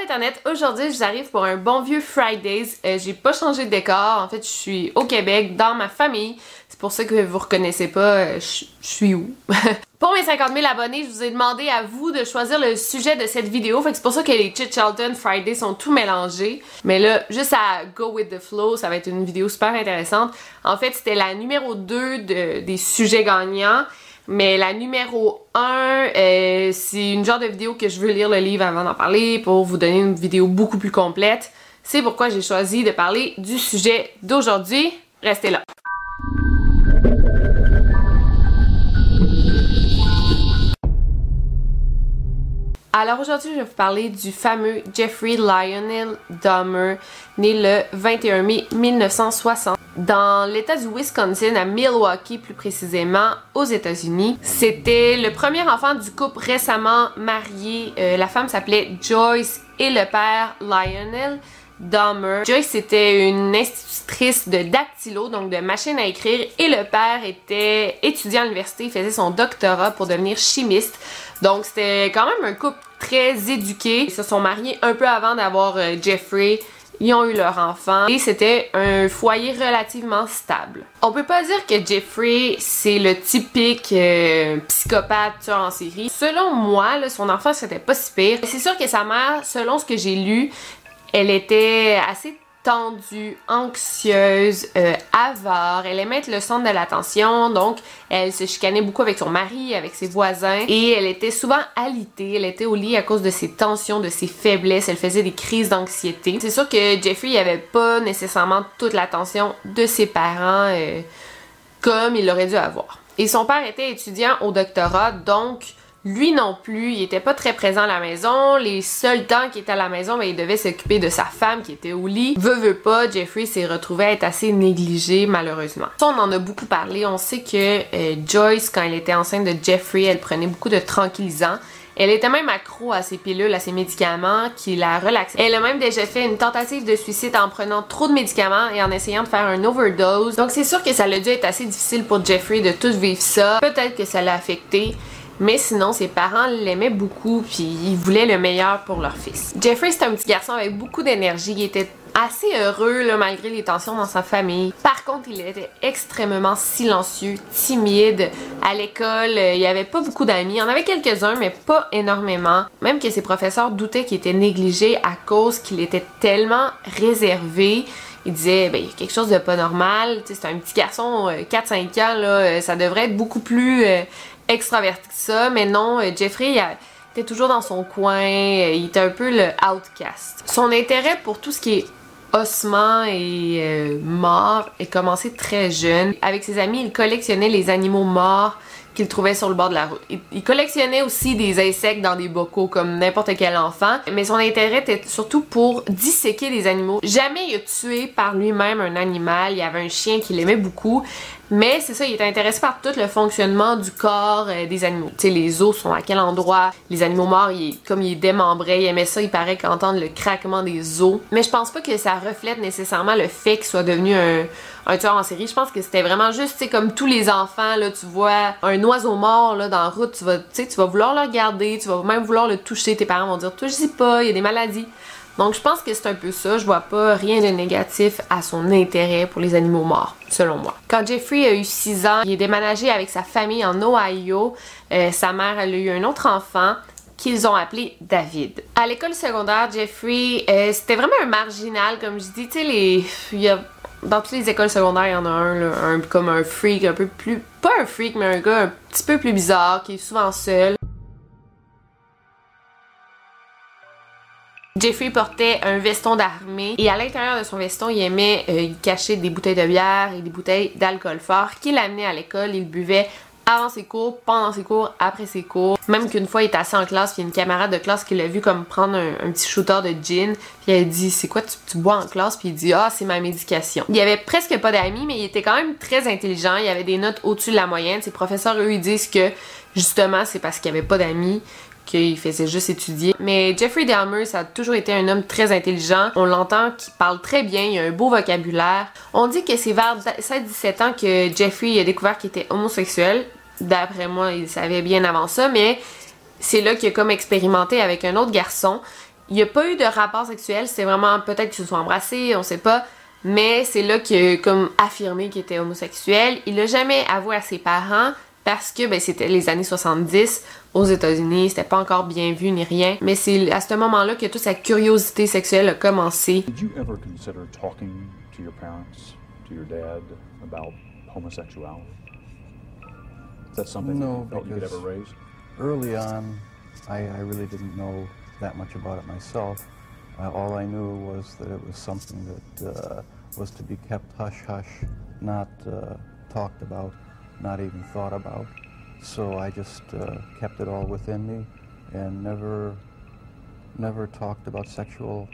internet, aujourd'hui je vous arrive pour un bon vieux Fridays. J'ai pas changé de décor, en fait je suis au Québec, dans ma famille. C'est pour ça que vous reconnaissez pas, je suis où? Pour mes 50 000 abonnés, je vous ai demandé à vous de choisir le sujet de cette vidéo. Fait que c'est pour ça que les Chit Charlton Fridays sont tout mélangés. Mais là, juste à go with the flow, ça va être une vidéo super intéressante. En fait, c'était la numéro 2 des sujets gagnants. Mais la numéro 1, c'est une genre de vidéo que je veux lire le livre avant d'en parler pour vous donner une vidéo beaucoup plus complète. C'est pourquoi j'ai choisi de parler du sujet d'aujourd'hui. Restez là. Alors aujourd'hui, je vais vous parler du fameux Jeffrey Lionel Dahmer, né le 21 mai 1960 dans l'état du Wisconsin, à Milwaukee plus précisément, aux États-Unis. C'était le premier enfant du couple récemment marié. La femme s'appelait Joyce et le père Lionel Dahmer. Joyce était une institutrice de dactylo, donc de machine à écrire, et le père était étudiant à l'université, il faisait son doctorat pour devenir chimiste. Donc c'était quand même un couple très éduqué. Ils se sont mariés un peu avant d'avoir Jeffrey. Ils ont eu leur enfant et c'était un foyer relativement stable. On peut pas dire que Jeffrey c'est le typique psychopathe tueur en série. Selon moi, là, son enfant c'était pas si pire. C'est sûr que sa mère, selon ce que j'ai lu, elle était assez tendue, anxieuse, avare. Elle aimait être le centre de l'attention, donc elle se chicanait beaucoup avec son mari, avec ses voisins, et elle était souvent alitée. Elle était au lit à cause de ses tensions, de ses faiblesses. Elle faisait des crises d'anxiété. C'est sûr que Jeffrey n'avait pas nécessairement toute l'attention de ses parents comme il aurait dû avoir. Et son père était étudiant au doctorat, donc lui non plus, il était pas très présent à la maison. Les seuls temps qu'il était à la maison, il devait s'occuper de sa femme qui était au lit. Veut pas, Jeffrey s'est retrouvé à être assez négligé malheureusement. Ça, on en a beaucoup parlé. On sait que Joyce, quand elle était enceinte de Jeffrey, elle prenait beaucoup de tranquillisants. Elle était même accro à ses pilules, à ses médicaments qui la relaxaient. Elle a même déjà fait une tentative de suicide en prenant trop de médicaments et en essayant de faire un overdose. Donc c'est sûr que ça a dû être assez difficile pour Jeffrey de tout vivre ça. Peut-être que ça l'a affecté. Mais sinon, ses parents l'aimaient beaucoup puis ils voulaient le meilleur pour leur fils. Jeffrey, c'est un petit garçon avec beaucoup d'énergie. Il était assez heureux là, malgré les tensions dans sa famille. Par contre, il était extrêmement silencieux, timide. À l'école, il n'y avait pas beaucoup d'amis. Il y en avait quelques-uns, mais pas énormément. Même que ses professeurs doutaient qu'il était négligé à cause qu'il était tellement réservé. Il disait, ben, il y a quelque chose de pas normal. C'est un petit garçon, 4-5 ans, là, ça devrait être beaucoup plus extraverti que ça. Mais non, Jeffrey, il était toujours dans son coin. Il était un peu le outcast. Son intérêt pour tout ce qui est ossements et morts est commencé très jeune. Avec ses amis, il collectionnait les animaux morts qu'il trouvait sur le bord de la route. Il collectionnait aussi des insectes dans des bocaux comme n'importe quel enfant, mais son intérêt était surtout pour disséquer des animaux. Jamais il a tué par lui-même un animal. Il y avait un chien qu'il aimait beaucoup, mais c'est ça, il était intéressé par tout le fonctionnement du corps des animaux. Tu sais, les os sont à quel endroit, les animaux morts, comme il est démembré, il aimait ça, il paraît qu'entendre le craquement des os. Mais je pense pas que ça reflète nécessairement le fait qu'il soit devenu un tueur en série. Je pense que c'était vraiment juste, tu sais, comme tous les enfants, là, tu vois un oiseau mort, là, dans la route, tu vas vouloir le regarder, tu vas même vouloir le toucher, tes parents vont dire, touche-y pas, il y a des maladies. Donc je pense que c'est un peu ça, je vois pas rien de négatif à son intérêt pour les animaux morts, selon moi. Quand Jeffrey a eu 6 ans, il est déménagé avec sa famille en Ohio. Sa mère, elle a eu un autre enfant qu'ils ont appelé David. À l'école secondaire, Jeffrey, c'était vraiment un marginal, comme je dis, tu sais, dans toutes les écoles secondaires, il y en a un, là, comme un freak, un peu plus, pas un freak, mais un gars un petit peu plus bizarre, qui est souvent seul. Jeffrey portait un veston d'armée et à l'intérieur de son veston, il aimait y cacher des bouteilles de bière et des bouteilles d'alcool fort qu'il amenait à l'école. Il buvait avant ses cours, pendant ses cours, après ses cours. Même qu'une fois, il était assis en classe, puis il y a une camarade de classe qui l'a vu comme prendre un petit shooter de gin. Puis elle dit, c'est quoi tu bois en classe? Puis il dit, ah, c'est ma médication. Il avait presque pas d'amis, mais il était quand même très intelligent. Il avait des notes au-dessus de la moyenne. Ses professeurs, eux, ils disent que justement, c'est parce qu'il avait pas d'amis qu'il faisait juste étudier. Mais Jeffrey Dahmer, ça a toujours été un homme très intelligent. On l'entend qu'il parle très bien, il a un beau vocabulaire. On dit que c'est vers 16-17 ans que Jeffrey a découvert qu'il était homosexuel. D'après moi, il savait bien avant ça, mais c'est là qu'il a comme expérimenté avec un autre garçon. Il n'y a pas eu de rapport sexuel, c'est vraiment peut-être qu'ils se sont embrassés, on sait pas. Mais c'est là qu'il a comme affirmé qu'il était homosexuel. Il l'a jamais avoué à ses parents parce que ben, c'était les années 70 aux États-Unis, c'était pas encore bien vu ni rien. Mais c'est à ce moment-là que toute sa curiosité sexuelle a commencé. Did you ever consider talking to your parents, to your dad, about homosexuality? Is that something No, you felt you could ever raise? Early on, I really didn't know that much about it myself. All I knew was that it was something that was to be kept hush-hush, not talked about, not even thought about. So I just kept it all within me and never talked about sexual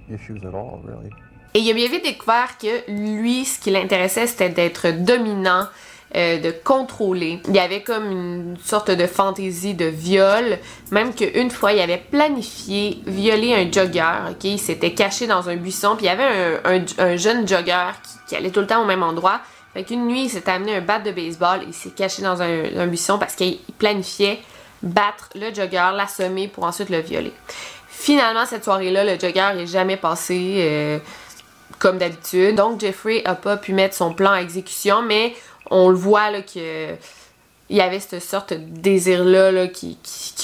issues at all, really. Et il a bien vite découvert que lui, ce qui l'intéressait, c'était d'être dominant, de contrôler. Il y avait comme une sorte de fantaisie de viol, même qu'une fois, il avait planifié violer un jogger, ok? Il s'était caché dans un buisson, puis il y avait un jeune jogger qui allait tout le temps au même endroit. Fait qu'une nuit, il s'est amené un bat de baseball et il s'est caché dans un buisson parce qu'il planifiait battre le jogger, l'assommer pour ensuite le violer. Finalement, cette soirée-là, le jogger n'est jamais passé comme d'habitude. Donc, Jeffrey n'a pas pu mettre son plan à exécution, mais on le voit là qu'il y avait cette sorte de désir-là là, qui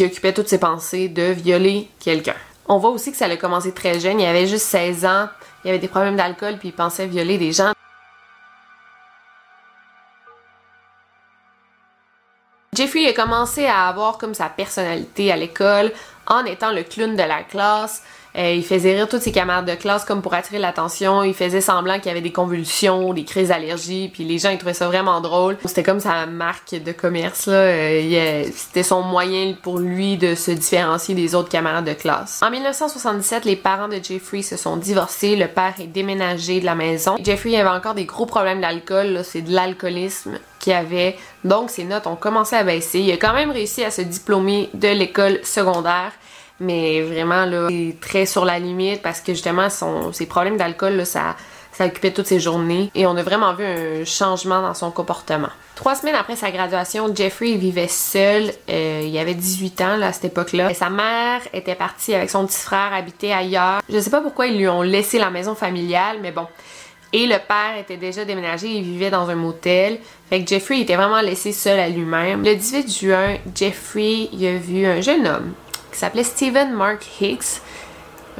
occupait toutes ses pensées de violer quelqu'un. On voit aussi que ça a commencé très jeune. Il avait juste 16 ans, il avait des problèmes d'alcool puis il pensait violer des gens. Jeffrey a commencé à avoir comme sa personnalité à l'école en étant le clown de la classe. Il faisait rire tous ses camarades de classe comme pour attirer l'attention. Il faisait semblant qu'il y avait des convulsions, des crises d'allergie, puis les gens ils trouvaient ça vraiment drôle. C'était comme sa marque de commerce, là. C'était son moyen pour lui de se différencier des autres camarades de classe. En 1977, les parents de Jeffrey se sont divorcés. Le père est déménagé de la maison. Jeffrey avait encore des gros problèmes d'alcool, c'est de l'alcoolisme qu'il avait. Donc ses notes ont commencé à baisser. Il a quand même réussi à se diplômer de l'école secondaire. Mais vraiment, là, c'est très sur la limite parce que justement, ses problèmes d'alcool, là, ça occupait toutes ses journées. Et on a vraiment vu un changement dans son comportement. 3 semaines après sa graduation, Jeffrey vivait seul. Il avait 18 ans là, à cette époque-là. Et sa mère était partie avec son petit frère habiter ailleurs. Je sais pas pourquoi ils lui ont laissé la maison familiale, mais bon. Et le père était déjà déménagé, il vivait dans un motel. Fait que Jeffrey était vraiment laissé seul à lui-même. Le 18 juin, Jeffrey il a vu un jeune homme qui s'appelait Stephen Mark Hicks,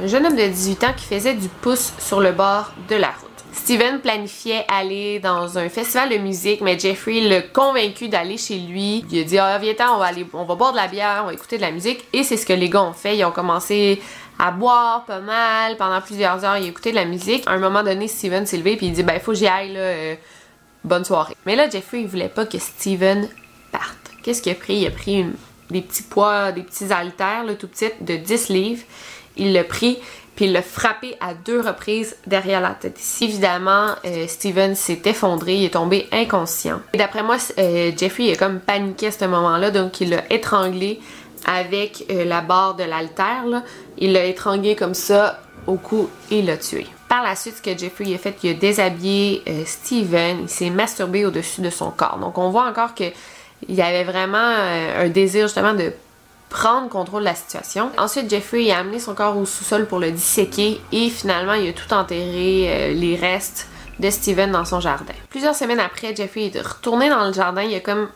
un jeune homme de 18 ans qui faisait du pouce sur le bord de la route. Stephen planifiait aller dans un festival de musique, mais Jeffrey l'a convaincu d'aller chez lui. Il a dit « Ah, viens-t'en, on va boire de la bière, on va écouter de la musique. » Et c'est ce que les gars ont fait. Ils ont commencé à boire pas mal. Pendant plusieurs heures, ils écoutaient de la musique. À un moment donné, Stephen s'est levé et il dit « Ben, faut que j'y aille, là. Bonne soirée. » Mais là, Jeffrey, il voulait pas que Stephen parte. Qu'est-ce qu'il a pris? Il a pris des petits poids, des petits haltères là, tout petits de 10 livres. Il l'a pris, puis il l'a frappé à 2 reprises derrière la tête. Ici, évidemment, Stephen s'est effondré, il est tombé inconscient. Et d'après moi, Jeffrey a comme paniqué à ce moment-là, donc il l'a étranglé avec la barre de l'haltère. Il l'a étranglé comme ça au cou et il l'a tué. Par la suite, ce que Jeffrey a fait, il a déshabillé Stephen, il s'est masturbé au-dessus de son corps. Donc on voit encore que il y avait vraiment un désir justement de prendre contrôle de la situation. Ensuite, Jeffrey a amené son corps au sous-sol pour le disséquer et finalement, il a tout enterré les restes de Stephen dans son jardin. Plusieurs semaines après, Jeffrey est retourné dans le jardin, il a comme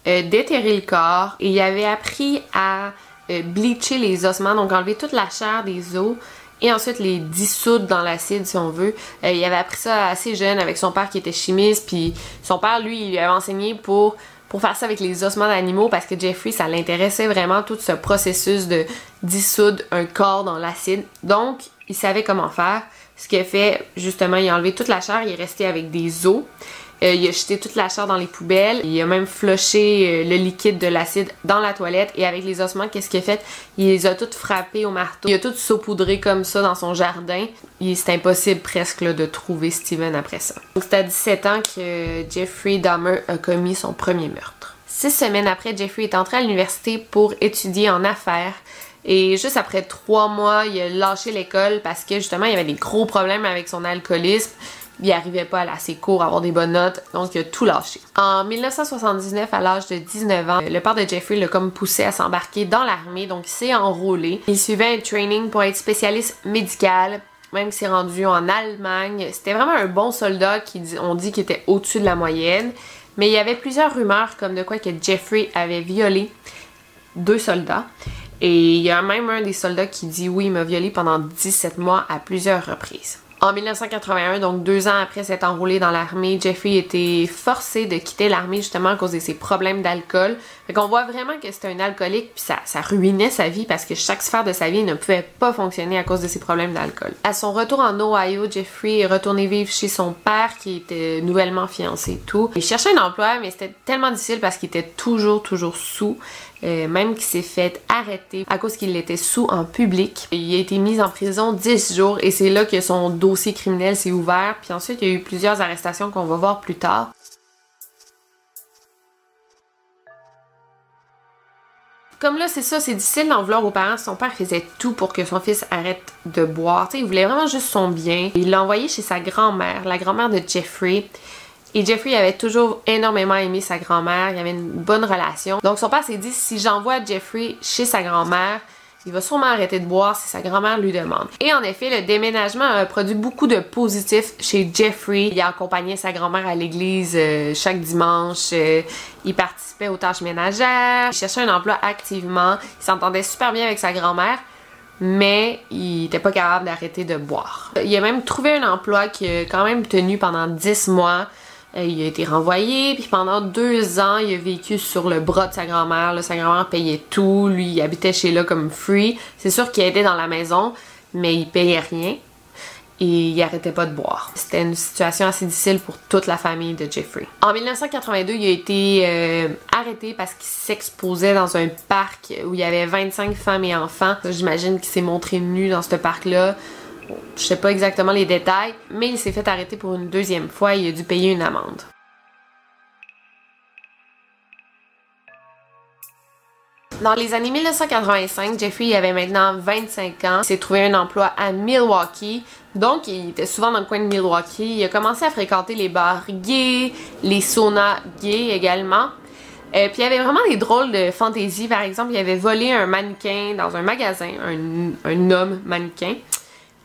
déterré le corps et il avait appris à bleacher les ossements, donc enlever toute la chair des os et ensuite les dissoudre dans l'acide si on veut. Il avait appris ça assez jeune avec son père qui était chimiste, puis son père, lui, il lui avait enseigné pour faire ça avec les ossements d'animaux parce que Jeffrey, ça l'intéressait vraiment tout ce processus de dissoudre un corps dans l'acide. Donc, il savait comment faire. Ce qu'il a fait, justement, il a enlevé toute la chair, il est resté avec des os. Il a jeté toute la chair dans les poubelles. Il a même flushé le liquide de l'acide dans la toilette. Et avec les ossements, qu'est-ce qu'il a fait? Il les a toutes frappés au marteau. Il a tout saupoudré comme ça dans son jardin. C'est impossible presque là, de trouver Stephen après ça. Donc c'est à 17 ans que Jeffrey Dahmer a commis son premier meurtre. 6 semaines après, Jeffrey est entré à l'université pour étudier en affaires. Et juste après 3 mois, il a lâché l'école parce que justement, il y avait des gros problèmes avec son alcoolisme. il arrivait pas à aller à ses cours, à avoir des bonnes notes, donc il a tout lâché. En 1979, à l'âge de 19 ans, le père de Jeffrey l'a comme poussé à s'embarquer dans l'armée, donc il s'est enrôlé. Il suivait un training pour être spécialiste médical, même qu'il s'est rendu en Allemagne. C'était vraiment un bon soldat, on dit qu'il était au-dessus de la moyenne, mais il y avait plusieurs rumeurs comme de quoi que Jeffrey avait violé 2 soldats. Et il y a même un des soldats qui dit oui, il m'a violé pendant 17 mois à plusieurs reprises. En 1981, donc 2 ans après s'être enrôlé dans l'armée, Jeffrey était forcé de quitter l'armée justement à cause de ses problèmes d'alcool. Fait qu'on voit vraiment que c'était un alcoolique, puis ça ruinait sa vie parce que chaque sphère de sa vie ne pouvait pas fonctionner à cause de ses problèmes d'alcool. À son retour en Ohio, Jeffrey est retourné vivre chez son père qui était nouvellement fiancé et tout. Il cherchait un emploi, mais c'était tellement difficile parce qu'il était toujours sous. Même qu'il s'est fait arrêter à cause qu'il était sous en public. Il a été mis en prison 10 jours et c'est là que son dossier criminel s'est ouvert. Puis ensuite, il y a eu plusieurs arrestations qu'on va voir plus tard. Comme là, c'est ça, c'est difficile d'en vouloir aux parents. Son père faisait tout pour que son fils arrête de boire. T'sais, il voulait vraiment juste son bien. Il l'a envoyé chez sa grand-mère, la grand-mère de Jeffrey. Et Jeffrey avait toujours énormément aimé sa grand-mère, il y avait une bonne relation. Donc son père s'est dit, si j'envoie Jeffrey chez sa grand-mère, il va sûrement arrêter de boire si sa grand-mère lui demande. Et en effet, le déménagement a produit beaucoup de positifs chez Jeffrey. Il accompagnait sa grand-mère à l'église chaque dimanche, il participait aux tâches ménagères, il cherchait un emploi activement, il s'entendait super bien avec sa grand-mère. Mais il était pas capable d'arrêter de boire. Il a même trouvé un emploi qui a quand même tenu pendant 10 mois. Il a été renvoyé, puis pendant 2 ans, il a vécu sur le bras de sa grand-mère. Sa grand-mère payait tout, lui, il habitait chez là comme free. C'est sûr qu'il était dans la maison, mais il payait rien. Et il arrêtait pas de boire. C'était une situation assez difficile pour toute la famille de Jeffrey. En 1982, il a été arrêté parce qu'il s'exposait dans un parc où il y avait 25 femmes et enfants. J'imagine qu'il s'est montré nu dans ce parc-là. Je sais pas exactement les détails, mais il s'est fait arrêter pour une 2e fois et il a dû payer une amende. Dans les années 1985, Jeffrey avait maintenant 25 ans. Il s'est trouvé un emploi à Milwaukee. Donc, il était souvent dans le coin de Milwaukee. Il a commencé à fréquenter les bars gays, les saunas gays également. Puis il y avait vraiment des drôles de fantaisie. Par exemple, il avait volé un mannequin dans un magasin, un homme mannequin,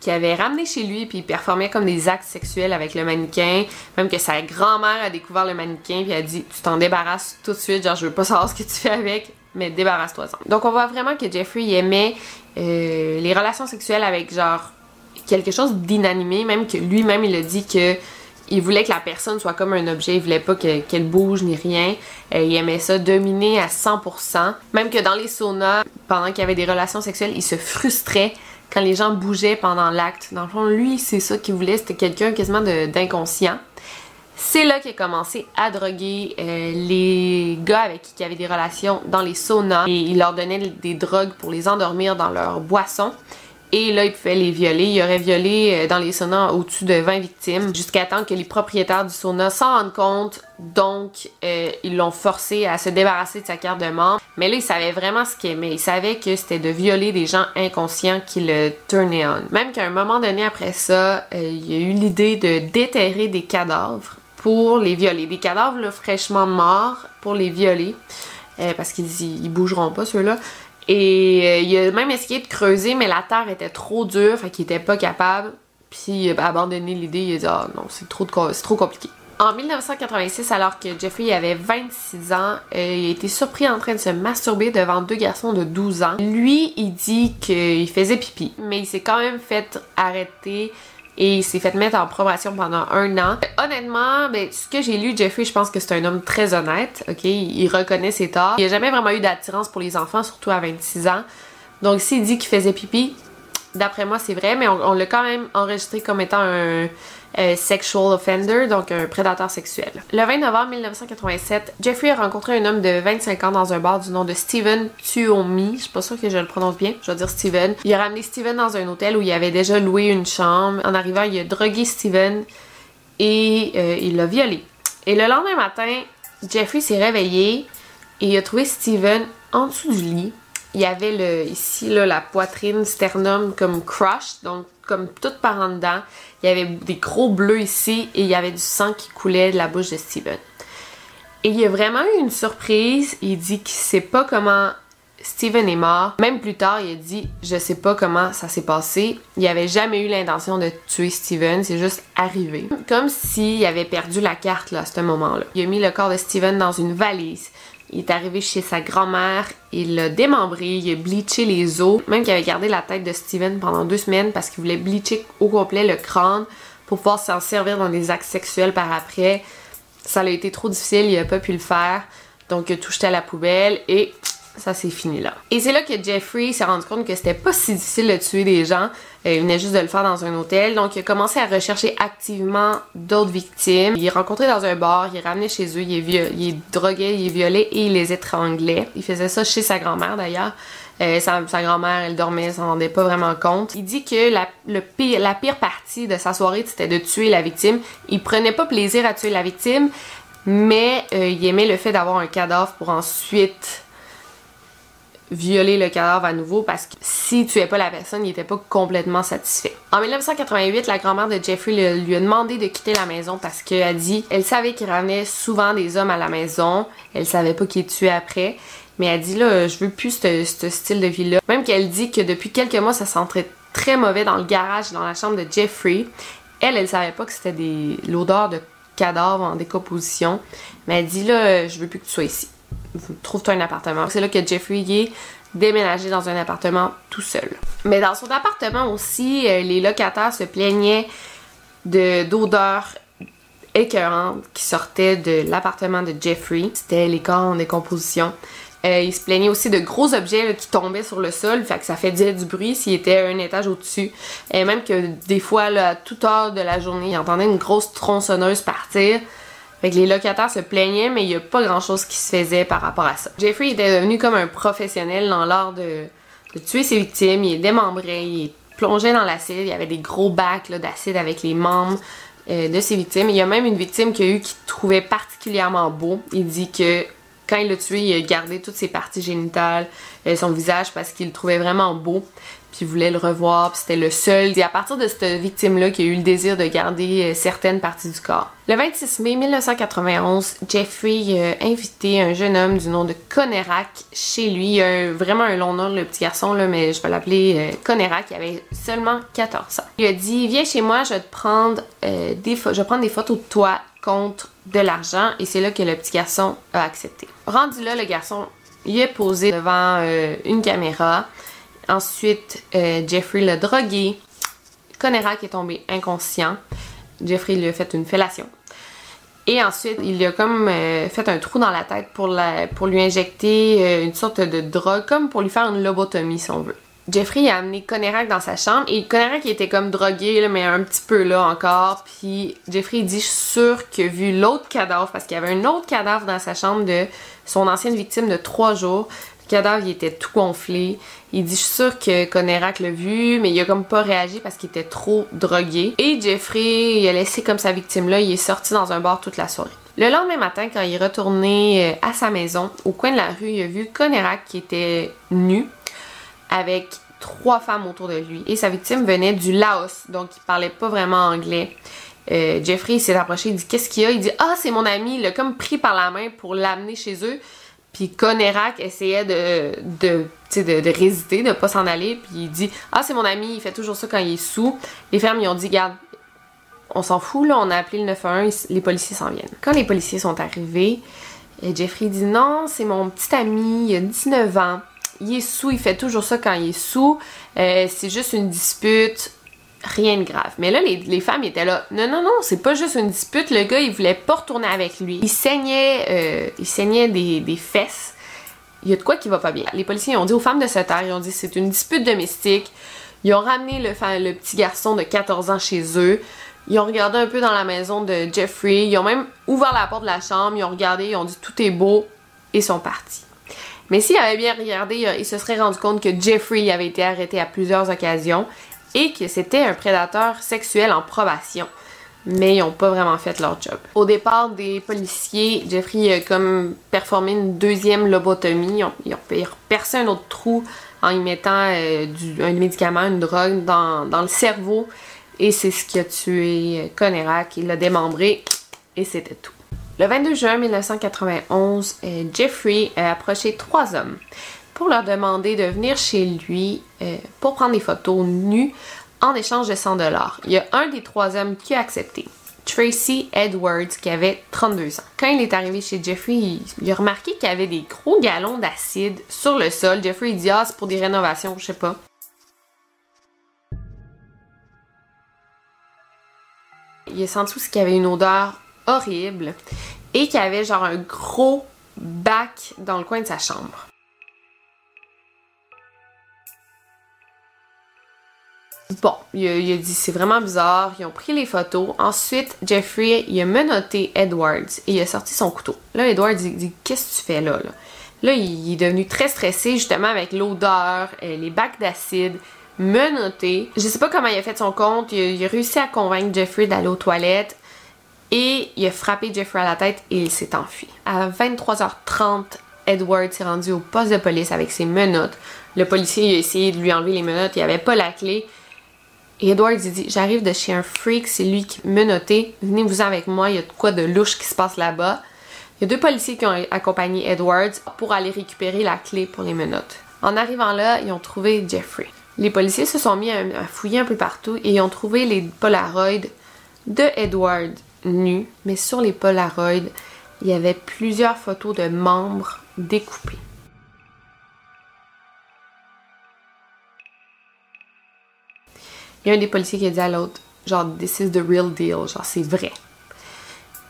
qui avait ramené chez lui puis il performait comme des actes sexuels avec le mannequin, même que sa grand-mère a découvert le mannequin puis a dit tu t'en débarrasses tout de suite, genre je veux pas savoir ce que tu fais avec, mais débarrasse-toi-en. Donc on voit vraiment que Jeffrey aimait les relations sexuelles avec genre quelque chose d'inanimé, même que lui-même il a dit que il voulait que la personne soit comme un objet, il voulait pas qu'elle bouge ni rien. Il aimait ça dominer à 100%. Même que dans les saunas, pendant qu'il y avait des relations sexuelles, il se frustrait quand les gens bougeaient pendant l'acte. Dans le fond, lui, c'est ça qu'il voulait, c'était quelqu'un quasiment d'inconscient. C'est là qu'il a commencé à droguer les gars avec qui il avait des relations dans les saunas. Et il leur donnait des drogues pour les endormir dans leur boisson. Et là, il pouvait les violer. Il aurait violé dans les saunas au-dessus de 20 victimes jusqu'à temps que les propriétaires du sauna s'en rendent compte. Donc, ils l'ont forcé à se débarrasser de sa carte de membre. Mais là, il savait vraiment ce qu'il aimait. Il savait que c'était de violer des gens inconscients qui le turnaient on. Même qu'à un moment donné après ça, il a eu l'idée de déterrer des cadavres pour les violer. Des cadavres là, fraîchement morts pour les violer. Parce qu'ils bougeront pas ceux-là. Et il a même essayé de creuser, mais la terre était trop dure, fait qu'il était pas capable. Puis il a abandonné l'idée, il a dit « Ah non, c'est trop compliqué ». En 1986, alors que Jeffrey avait 26 ans, il a été surpris en train de se masturber devant 2 garçons de 12 ans. Lui, il dit qu'il faisait pipi, mais il s'est quand même fait arrêter et il s'est fait mettre en probation pendant 1 an. Honnêtement, ce que j'ai lu, Jeffrey, je pense que c'est un homme très honnête, ok? Il reconnaît ses torts. Il a jamais vraiment eu d'attirance pour les enfants, surtout à 26 ans. Donc s'il dit qu'il faisait pipi, d'après moi c'est vrai, mais on l'a quand même enregistré comme étant un sexual offender, donc un prédateur sexuel. Le 20 novembre 1987, Jeffrey a rencontré un homme de 25 ans dans un bar du nom de Steven Tuomi. Je suis pas sûre que je le prononce bien, je vais dire Steven. Il a ramené Steven dans un hôtel où il avait déjà loué une chambre. En arrivant, il a drogué Steven et il l'a violé. Et le lendemain matin, Jeffrey s'est réveillé et il a trouvé Steven en dessous du lit. il y avait ici là, la poitrine, sternum comme crushed, donc comme toute par en dedans. Il y avait des gros bleus ici et il y avait du sang qui coulait de la bouche de Steven. Et il y a vraiment eu une surprise. Il dit qu'il sait pas comment Steven est mort. Même plus tard, il a dit « Je sais pas comment ça s'est passé. » Il avait jamais eu l'intention de tuer Steven, c'est juste arrivé. Comme s'il avait perdu la carte là, à ce moment-là. Il a mis le corps de Steven dans une valise. Il est arrivé chez sa grand-mère, il l'a démembré, il a bleaché les os. Même qu'il avait gardé la tête de Steven pendant 2 semaines parce qu'il voulait bleacher au complet le crâne pour pouvoir s'en servir dans des actes sexuels par après. Ça a été trop difficile, il a pas pu le faire. Donc il a tout jeté à la poubelle et ça c'est fini là. Et c'est là que Jeffrey s'est rendu compte que c'était pas si difficile de tuer des gens. Il venait juste de le faire dans un hôtel. Donc il a commencé à rechercher activement d'autres victimes. Il est rencontré dans un bar, il est ramené chez eux, il droguait, il est violé et il les étranglait. Il faisait ça chez sa grand-mère d'ailleurs. Sa grand-mère, elle dormait, elle s'en rendait pas vraiment compte. Il dit que la pire partie de sa soirée, c'était de tuer la victime. Il prenait pas plaisir à tuer la victime, mais il aimait le fait d'avoir un cadavre pour ensuite violer le cadavre à nouveau parce que s'il tuait pas la personne, il était pas complètement satisfait. En 1988, la grand-mère de Jeffrey lui a demandé de quitter la maison parce qu'elle dit elle savait qu'il ramenait souvent des hommes à la maison, elle savait pas qu'il tuait après, mais elle dit là, je veux plus ce style de vie-là. Même qu'elle dit que depuis quelques mois, ça sentait très mauvais dans le garage, dans la chambre de Jeffrey. Elle savait pas que c'était l'odeur de cadavre en décomposition, mais elle dit là, je veux plus que tu sois ici. Trouve-toi un appartement. C'est là que Jeffrey est déménagé dans un appartement tout seul. Mais dans son appartement aussi, les locataires se plaignaient d'odeurs écœurantes qui sortaient de l'appartement de Jeffrey. C'était les corps en décomposition. Il se plaignait aussi de gros objets là, qui tombaient sur le sol, fait que ça faisait du bruit s'il était un étage au-dessus. Et même que des fois, là, à toute heure de la journée, il entendait une grosse tronçonneuse partir. Fait que les locataires se plaignaient, mais il n'y a pas grand-chose qui se faisait par rapport à ça. Jeffrey était devenu comme un professionnel dans l'art de tuer ses victimes. Il démembrait, il plongeait dans l'acide. Il y avait des gros bacs d'acide avec les membres de ses victimes. Il y a même une victime qu'il trouvait particulièrement beau. Il dit que quand il l'a tué, il a gardé toutes ses parties génitales, son visage, parce qu'il le trouvait vraiment beau. Puis il voulait le revoir, puis c'était le seul. C'est à partir de cette victime-là qu'il a eu le désir de garder certaines parties du corps. Le 26 mai 1991, Jeffrey a invité un jeune homme du nom de Conérac chez lui. Il a vraiment un long nom, le petit garçon, là, mais je vais l'appeler Conérac. Il avait seulement 14 ans. Il a dit « Viens chez moi, je vais prendre des photos de toi contre de l'argent. » Et c'est là que le petit garçon a accepté. Rendu là, le garçon, il est posé devant une caméra. Ensuite, Jeffrey l'a drogué. Conérac est tombé inconscient. Jeffrey lui a fait une fellation. Et ensuite, il lui a comme fait un trou dans la tête pour lui injecter une sorte de drogue, comme pour lui faire une lobotomie, si on veut. Jeffrey a amené Conérac dans sa chambre et Conérac était comme drogué, là, mais un petit peu là encore. Puis Jeffrey dit « Je suis sûr que vu l'autre cadavre, parce qu'il y avait un autre cadavre dans sa chambre de son ancienne victime de 3 jours, le cadavre, il était tout gonflé. Il dit, je suis sûre que Conérac l'a vu, mais il a comme pas réagi parce qu'il était trop drogué. Et Jeffrey, il a laissé comme sa victime-là, il est sorti dans un bar toute la soirée. Le lendemain matin, quand il est retourné à sa maison, au coin de la rue, il a vu Conérac qui était nu, avec 3 femmes autour de lui. Et sa victime venait du Laos, donc il parlait pas vraiment anglais. Jeffrey s'est approché, il dit, qu'est-ce qu'il y a? Il dit, ah, c'est mon ami, il l'a comme pris par la main pour l'amener chez eux. Puis Conérac essayait de résister, de pas s'en aller. Puis il dit « Ah, c'est mon ami, il fait toujours ça quand il est sous. » Les femmes, ils ont dit « Regarde, on s'en fout, là, on a appelé le 911, les policiers s'en viennent. » Quand les policiers sont arrivés, Jeffrey dit « Non, c'est mon petit ami, il a 19 ans. Il est sous, il fait toujours ça quand il est sous. C'est juste une dispute. » Rien de grave. Mais là, les femmes étaient là. Non, non, non, c'est pas juste une dispute. Le gars, il voulait pas retourner avec lui. Il saignait des fesses. Il y a de quoi qui va pas bien. Les policiers ont dit aux femmes de se taire. Ils ont dit c'est une dispute domestique. Ils ont ramené le petit garçon de 14 ans chez eux. Ils ont regardé un peu dans la maison de Jeffrey. Ils ont même ouvert la porte de la chambre. Ils ont regardé. Ils ont dit tout est beau. Et sont partis. Mais s'ils avaient bien regardé, ils se seraient rendu compte que Jeffrey avait été arrêté à plusieurs occasions. Et que c'était un prédateur sexuel en probation. mais ils n'ont pas vraiment fait leur job. Au départ des policiers, Jeffrey a comme performé une deuxième lobotomie. Ils ont percé un autre trou en y mettant un médicament, une drogue dans le cerveau. Et c'est ce qui a tué Conérac. Il l'a démembré et c'était tout. Le 22 juin 1991, Jeffrey a approché 3 hommes pour leur demander de venir chez lui pour prendre des photos nues en échange de 100 $. Il y a un des 3 hommes qui a accepté, Tracy Edwards, qui avait 32 ans. Quand il est arrivé chez Jeffrey, il a remarqué qu'il y avait des gros galons d'acide sur le sol. Jeffrey dit « Ah, c'est pour des rénovations, je sais pas. » Il a senti aussi qu'il y avait une odeur horrible et qu'il y avait genre un gros bac dans le coin de sa chambre. Bon, il a dit c'est vraiment bizarre, ils ont pris les photos. Ensuite, Jeffrey, il a menotté Edwards et il a sorti son couteau. Là, Edwards dit qu'est-ce que tu fais là? Là, il est devenu très stressé justement avec l'odeur, les bacs d'acide, menotté. Je sais pas comment il a fait son compte, il a réussi à convaincre Jeffrey d'aller aux toilettes et il a frappé Jeffrey à la tête et il s'est enfui. À 23h30, Edwards s'est rendu au poste de police avec ses menottes. Le policier a essayé de lui enlever les menottes, il avait pas la clé. Et Edwards il dit « J'arrive de chez un freak, c'est lui qui m'a menotté. Venez-vous-en avec moi, il y a de quoi de louche qui se passe là-bas. » Il y a 2 policiers qui ont accompagné Edwards pour aller récupérer la clé pour les menottes. En arrivant là, ils ont trouvé Jeffrey. Les policiers se sont mis à fouiller un peu partout et ils ont trouvé les Polaroids de Edwards nus. Mais sur les Polaroids, il y avait plusieurs photos de membres découpés. Il y a un des policiers qui a dit à l'autre, genre, « This is the real deal », genre, c'est vrai.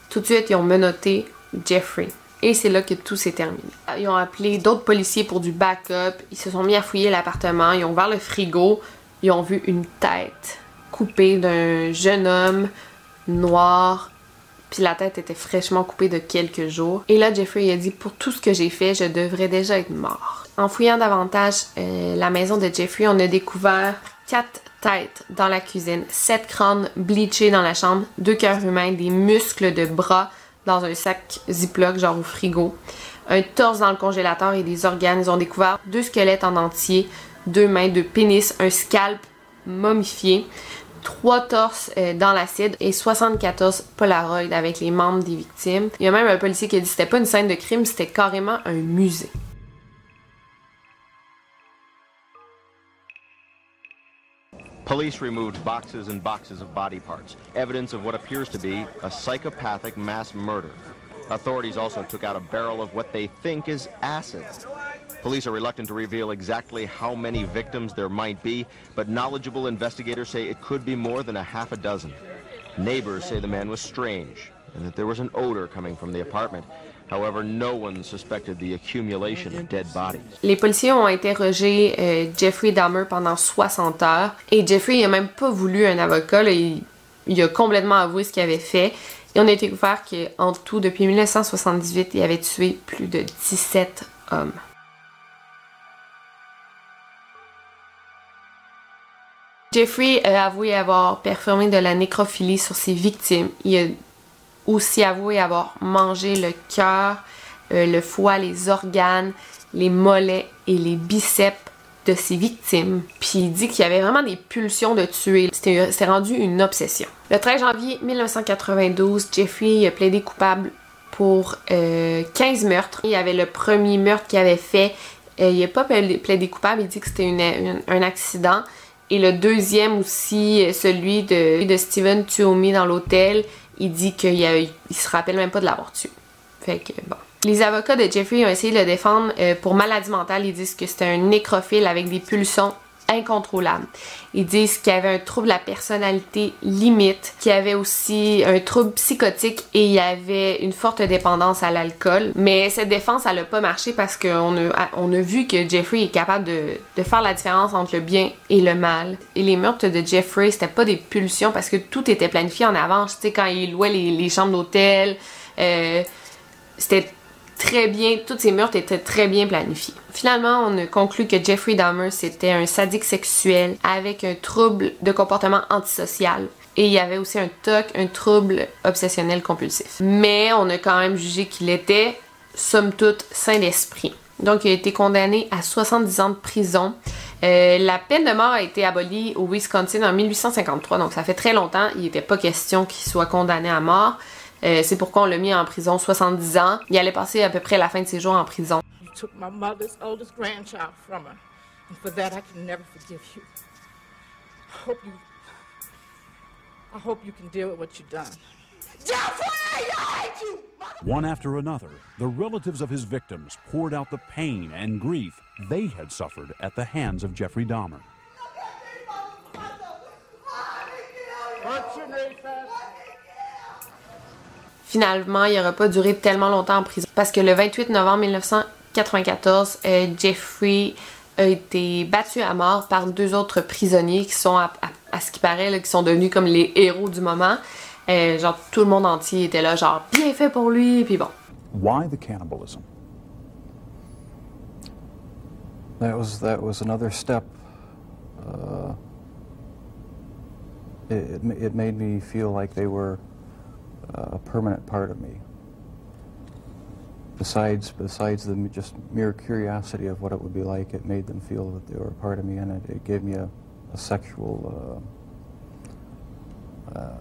Tout de suite, ils ont menotté Jeffrey. Et c'est là que tout s'est terminé. Ils ont appelé d'autres policiers pour du backup. Ils se sont mis à fouiller l'appartement. Ils ont ouvert le frigo. Ils ont vu une tête coupée d'un jeune homme noir. Puis la tête était fraîchement coupée de quelques jours. Et là, Jeffrey a dit, pour tout ce que j'ai fait, je devrais déjà être mort. En fouillant davantage la maison de Jeffrey, on a découvert 4 têtes dans la cuisine, 7 crânes bleachés dans la chambre, 2 cœurs humains, des muscles de bras dans un sac Ziploc, genre au frigo, un torse dans le congélateur et des organes. Ils ont découvert 2 squelettes en entier, 2 mains, 2 pénis, un scalp momifié, 3 torses dans l'acide et 74 Polaroids avec les membres des victimes. Il y a même un policier qui a dit que c'était pas une scène de crime, c'était carrément un musée. Police removed boxes and boxes of body parts, evidence of what appears to be a psychopathic mass murder. Authorities also took out a barrel of what they think is acid. Police are reluctant to reveal exactly how many victims there might be, but knowledgeable investigators say it could be more than a half a dozen. Neighbors say the man was strange and that there was an odor coming from the apartment. However, no one suspected the accumulation of dead bodies. Les policiers ont interrogé Jeffrey Dahmer pendant 60 heures et Jeffrey n'a même pas voulu un avocat. Là, il a complètement avoué ce qu'il avait fait. Et on a découvert qu'en tout, depuis 1978, il avait tué plus de 17 hommes. Jeffrey a avoué avoir performé de la nécrophilie sur ses victimes. Il a aussi avoué avoir mangé le cœur, le foie, les organes, les mollets et les biceps de ses victimes. Puis il dit qu'il y avait vraiment des pulsions de tuer. C'était rendu une obsession. Le 13 janvier 1992, Jeffrey a plaidé coupable pour 15 meurtres. Il y avait le premier meurtre qu'il avait fait. Il n'a pas plaidé coupable, il dit que c'était un accident. Et le deuxième aussi, celui de Steven Tuomi dans l'hôtel, il dit qu'il se rappelle même pas de l'avoir tué. Fait que bon. Les avocats de Jeffrey ont essayé de le défendre pour maladie mentale. Ils disent que c'était un nécrophile avec des pulsions incontrôlables. Ils disent qu'il y avait un trouble de la personnalité limite, qu'il y avait aussi un trouble psychotique et il y avait une forte dépendance à l'alcool. Mais cette défense, elle n'a pas marché parce qu'on a vu que Jeffrey est capable de faire la différence entre le bien et le mal. Et les meurtres de Jeffrey, c'était pas des pulsions parce que tout était planifié en avance. Tu sais, quand il louait les chambres d'hôtel, c'était très bien, tous ces meurtres étaient très bien planifiés. Finalement, on a conclu que Jeffrey Dahmer, c'était un sadique sexuel avec un trouble de comportement antisocial. et il y avait aussi un TOC, un trouble obsessionnel compulsif. Mais on a quand même jugé qu'il était, somme toute, sain d'esprit. Donc il a été condamné à 70 ans de prison. La peine de mort a été abolie au Wisconsin en 1853, donc ça fait très longtemps. Il n'était pas question qu'il soit condamné à mort. C'est pourquoi on l'a mis en prison 70 ans. Il allait passer à peu près la fin de ses jours en prison. You took my mother's oldest grandchild from her, and for that I can never forgive you. I hope you can deal with what you've done. Jeffrey, I hate you! One after another, the relatives of his victims poured out the pain and grief they had suffered at the hands of Jeffrey Dahmer. Finalement, il n'aura pas duré tellement longtemps en prison parce que le 28 novembre 1994, Jeffrey a été battu à mort par 2 autres prisonniers qui sont, à ce qui paraît, là, qui sont devenus comme les héros du moment. Genre, tout le monde entier était là, genre, bien fait pour lui, puis bon. Why the cannibalism? That was another step. It made me feel like they were a permanent part of me. Besides the just mere curiosity of what it would be like, it made them feel that they were a part of me, and it gave me a sexual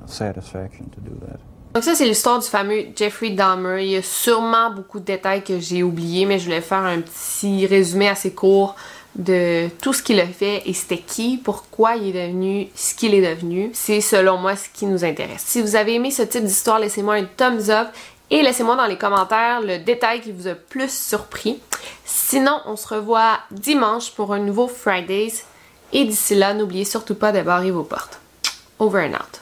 satisfaction to do that. Donc ça, c'est l'histoire du fameux Jeffrey Dahmer. Il y a sûrement beaucoup de détails que j'ai oubliés, mais je voulais faire un petit résumé assez court de tout ce qu'il a fait et c'était qui, pourquoi il est devenu ce qu'il est devenu. C'est selon moi ce qui nous intéresse. Si vous avez aimé ce type d'histoire, laissez-moi un thumbs up et laissez-moi dans les commentaires le détail qui vous a plus surpris. Sinon, on se revoit dimanche pour un nouveau Fridays et d'ici là, n'oubliez surtout pas de barrer vos portes. Over and out.